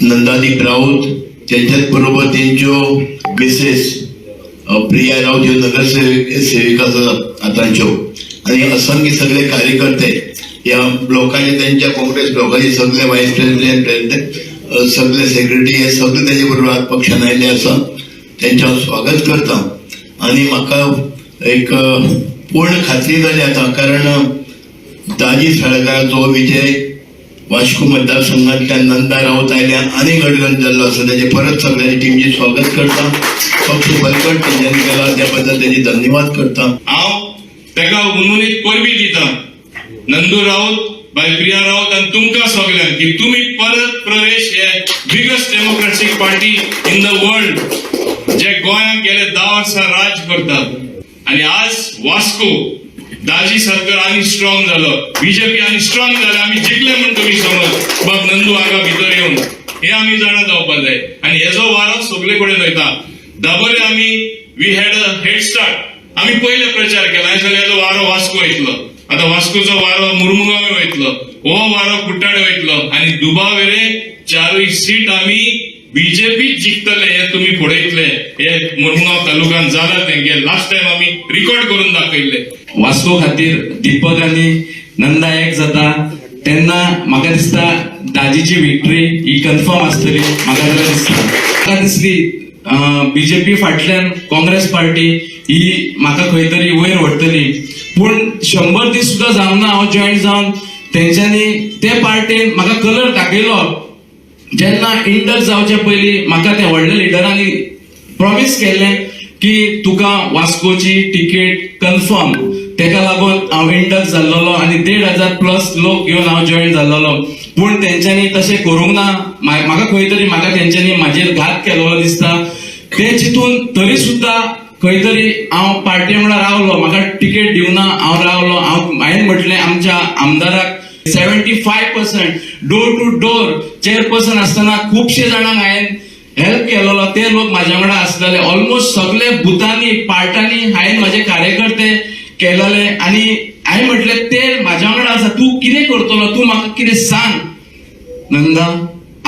नंदादीप राऊत, त्यांच्याच बरोबर त्यांच्यो मिसेस प्रिया राऊत ह्यो नगरसेविका आतांच्यो आणि असंख्य सगळे कार्यकर्ते या ब्लॉकाचे, त्यांच्या काँग्रेस ब्लॉकाचे सगळे व्हायस प्रेसिडेंट सगळे सेक्रेटरी हे सगळे त्याचे बरोबर आज पक्षान आयले आसा. त्यांच्या स्वागत करता आणि म्हाका एक पूर्ण खात्री जाली आता, कारण दाजी साळकाराचो विजय वास्को मतदारसंघातल्यान नंदा राऊत आयल्यान आनी गडगंज जाल्लो आसा. त्याचे परत सगळ्यांनी टीमचे स्वागत करता. पक्ष बलकट तेंच्यांनी केला त्या बद्दल तेजे धन्यवाद करता. हांव तेका उर्मित परबी दिता नंदू राऊत बाय प्रिया राऊत आणि तुमकां सगळ्यांक की तुम्ही परत प्रवेश हे biggest democratic party in the world जे गोंयांत गेले 10 वर्सां राज करतात आणि आज वास्को दाजी सरकार आनी स्ट्रॉंग जालो, बीजेपी आनी स्ट्रॉंग जाले, आमी जिखले म्हण तुम्ही समज बाब नंदू हांगा भितर येवन हे आमी जाणा जावपाक जाय. आणि हेजो वारो सगळे कडेन वयता. दाबोले आमी we had a head start, आमी पयले प्रचार केला आयज हेजो वारो वास्को येतलो. आता वास्कोचो वारो मुरमुगांव वयतलो, हो वारो कुट्टाडे वयतलो आणि दुबावेरे 4 सीट आमी बीजेपी जिखतले हे तुम्ही पळयतले. हे मुरमुगांव तालुक्यात जाला तेंगे लास्ट टाइम आमी रिकॉर्ड करून दाखयले. वास्को खातीर दीपक आनी नंदा एक जाता तेन्ना म्हाका दिसता दाजीची विक्टरी ही कन्फर्म आसतली. म्हाका दिसली बीजेपी फाटल्यान काँग्रेस पार्टी ही म्हाका खंय तरी वयर व्हरतली. पूण 100 दीस सुद्दां जावना हांव जॉईन जावन तेंच्यांनी ते पार्टीन म्हाका कलर दाखयलो. जेन्ना इंडक्ट जावचे पयलीं म्हाका त्या व्हडल्या लिडरांनी प्रॉमिस केल्लें की तुका वास्कोची तिकेट कन्फर्म, तेका लागून हांव इंडक्ट जाल्लो आणि 1,500+ लोक घेवन हांव जॉईन जाल्लो. पूण तेंच्यांनी तशें करूंक ना. म्हाका खंय तरी म्हाका तेंच्यांनी म्हाजेर घात केलो दिसता. ते चिंतून तरी सुद्दां खंय तरी हांव पार्टी वांगडा रावलो. म्हाका तिकेट दिवना हांव रावलो. हांवें म्हटलें आमच्या आमदाराक 75% डोर टू डोर चेअरपर्सन असताना खूपशे जाणांक हांवें हेल्प केलेलो. ते लोक म्हाज्या वांगडा आसलेले. ऑलमोस्ट सगळे बुथांनी पार्टांनी हांवें म्हाजे कार्यकर्ते केलेले आणि हांवें म्हटलें ते म्हाज्या वांगडा आसा, तूं कितें करतलो, तूं म्हाका कितें सांग. नंदा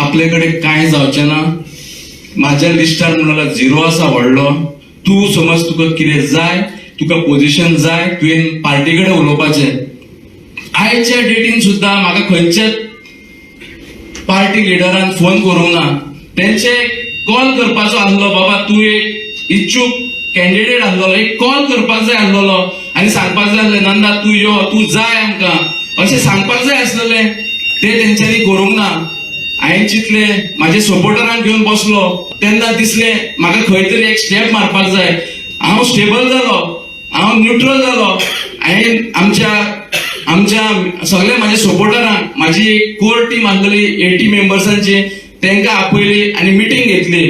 आपले कडेन कांय जावचें ना. म्हाज्या लिस्टार म्हणल्यार 0 आसा व्हडलो. तूं समज तुका कितें जाय, तुका पोझिशन जाय, तुवें पार्टी कडेन उलोवपाचें. आयच्या डेटीन सुद्दां म्हाका खंयच्याच पार्टी लिडरान फोन करूंक ना. तेंचे कॉल करपाचो आसलो, बाबा तूं एक इच्छूक कॅन्डिडेट आसलो, एक कॉल करपाक जाय आसलो आणि सांगपाक जाय आसलें नंदा तूं यो, तूं जाय आमकां अशें सांगपाक जाय आसलेलें. ते तेंच्यांनी करूंक ना. हांवें चिंतलें म्हाजे सपोर्टरांक घेवन बसलो तेन्ना दिसलें म्हाका खंय तरी एक स्टेप मारपाक जाय. हांव स्टेबल जालो, हांव न्यूट्रल जालो. हांवें आमच्या सगळ्या म्हाज्या सपोर्टरांक म्हाजी एक कोर टीम आसलेली 80 मेंबर्सांची तेंकां आपयली आणि मिटींग घेतली.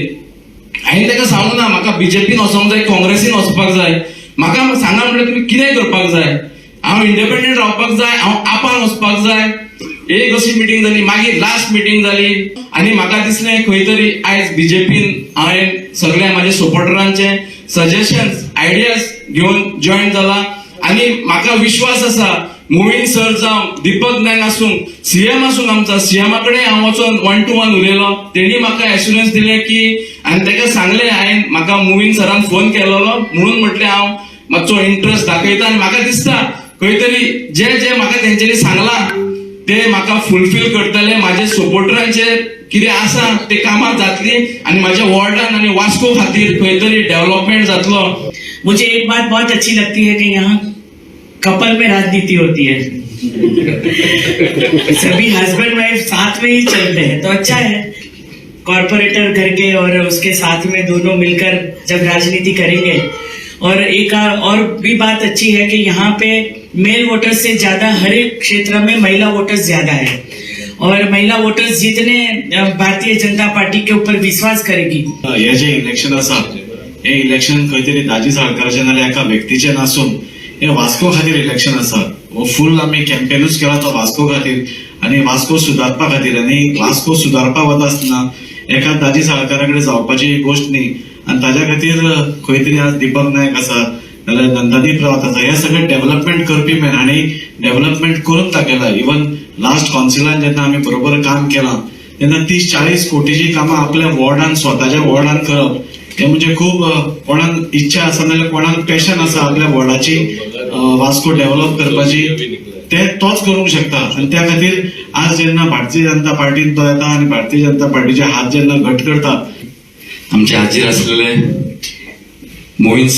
हांवें तेका सांगूंक ना म्हाका बीजेपीन वचोंक जाय, काँग्रेसीन वचपाक जाय. म्हाका सांगा म्हटल्यार तुमी कितें करपाक जाय. हांव इंडिपेंडंट रावपाक जाय, हांव आपान वचपाक जाय. एक अशी मिटींग जाली. मागीर लास्ट मिटींग जाली आणि म्हाका दिसलें खंय तरी आयज बीजेपीन हांवें सगळ्या म्हाज्या सपोर्टरांचे सजेशन्स आयडियाज घेवन जॉईन जाला आणि म्हाका विश्वास आसा मोहीन सर जावं दीपक नायक आसूं, सीएम आसूं, आमचा सीएमा कडेन हांव वचून 1 to 1 उलयलो. तेणी म्हाका एश्युरन्स दिलें की आनी तेका सांगलें हांवें म्हाका मोहीन सरान फोन केलेलो म्हणून म्हटलें हांव मातसो इंट्रस्ट दाखयता आणि म्हाका दिसता खंय तरी जे म्हाका तेंच्यांनी सांगलां ते म्हाका फुलफील करतले. म्हाजे सपोर्टरांचे कितें आसा ते कामां जातली आणि म्हाज्या वॉर्डान आणि वास्को खातीर खंय तरी डेव्हलपमेंट जातलो. मुझे एक बात बहुत अच्छी लगती है कि यहाँ कपल में राजनीति होती है. सभी हस्बैंड वाइफ साथ में ही चलते हैं तो अच्छा है. कॉर्पोरेटर घर के और उसके साथ में दोनों मिलकर जब राजनीति करेंगे. और एक और भी बात अच्छी है कि यहाँ पे मेल वोटर्स से ज्यादा हर एक क्षेत्र में महिला वोटर्स ज्यादा है और महिला वोटर्स जितने भारतीय जनता पार्टी के ऊपर विश्वास करेगी. हे जे इलेक्शन आसा हे इलेक्शन खंय तरी दाजी साळकाराचें नाल्यार एका व्यक्तीचें नासून हे वास्को खातीर इलेक्शन आसा. हो फुल आमी कॅम्पेनूच केला तो वास्को खातीर आणि वास्को सुदारपा खातीर. आणि वास्को सुदारपाक वता आसतना एका दाजी साळकारा कडेन जावपाची गोष्ट न्ही. आणि ताज्या खातीर खंय तरी आज दीपक नायक आसा नाल्यार नंदादीप रावत आसा हे सगळे डेव्हलपमेंट करपी मॅन आणि डेव्हलपमेंट करून दाखयला. इवन लास्ट काउन्सिलान जेन्ना आमी बरोबर काम केलां तेन्ना 30-40 कोटीची कामां आपल्या वॉर्डान स्वताच्या वॉर्डान करप हे म्हणजे खूप कोणाक इच्छा आसा नाल्यार कोणाक पॅशन आसा आपल्या वॉर्डाची वास्को डेव्हलप करपाची ते तोच करूंक शकता आणि त्या खातीर आज जेन्ना भारतीय जनता पार्टीन तो येता आणि भारतीय जनता पार्टीचे हात जेन्ना घट करता आमचे हाजीर असलेले मोहीन